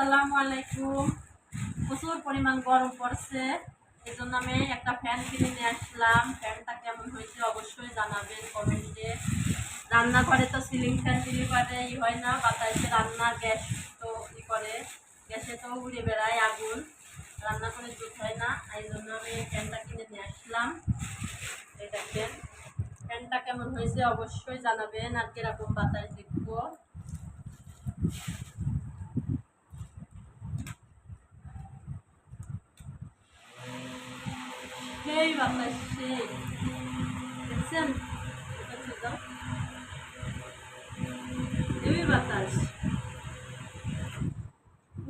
আসসালামু আলাইকুম। প্রচুর পরিমাণ গরম পড়ছে, এই জন্য আমি একটা ফ্যান কিনে নিয়ে আসলাম। ফ্যানটা কেমন হয়েছে অবশ্যই জানাবেন কমেন্টে। রান্নাঘরে তো সিলিং ফ্যান দিলে পারে হয় না, বাতাসে রান্না গ্যাস তো করে, গ্যাসে তো উড়ে বেড়ায় আগুন, রান্না করে জুত হয় না। এই জন্য আমি ফ্যানটা কিনে নিয়ে আসলাম। এই দেখেন ফ্যানটা কেমন হয়েছে অবশ্যই জানাবেন, আর কিরকম বাতাস দেখবো। সেই বাতাস সেই দেখছেন, এই বাতাস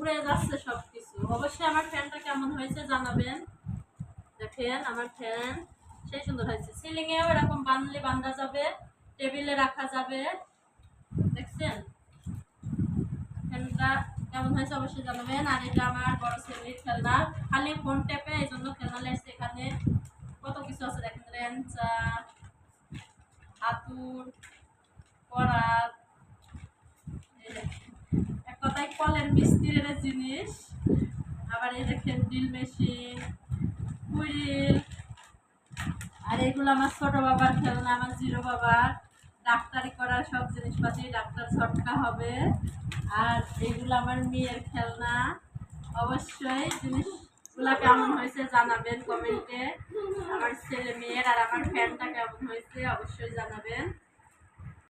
উড়ে যাচ্ছে সবকিছু। অবশ্যই আমার ফ্যানটা কেমন হয়েছে জানাবেন। দেখেন আমার ফ্যান সেই সুন্দর হয়েছে। সিলিং এও এরকম বাঁধলে বাঁধা যাবে, টেবিলে রাখা যাবে। দেখছেন ফ্যানটা কেমন হয়েছে অবশ্যই জানাবেন। আর এটা আমার বড় ছেলের খেলনা, খালি ফোন টেপে, এই জন্য খেলনা লাগছে। এখানে কত কিছু আছে দেখেন, রেঞ্চা, হাতুর, করাত, এক কথায় কলের মিস্ত্রির জিনিস। আবার এই দেখেন ড্রিল মেশিন, হুইল। আর এগুলো আমার ছোট বাবার খেলনা, আমার জিরো বাবার ডাক্তারি করার সব জিনিসপাতি, ডাক্তার ঝটকা হবে। আর এগুলো আমার মেয়ের খেলনা। অবশ্যই জিনিসগুলা কেমন হয়েছে জানাবেন কমেন্টে। আমার ছেলে মেয়ের আর আমার ফ্যানটা কেমন হয়েছে অবশ্যই জানাবেন।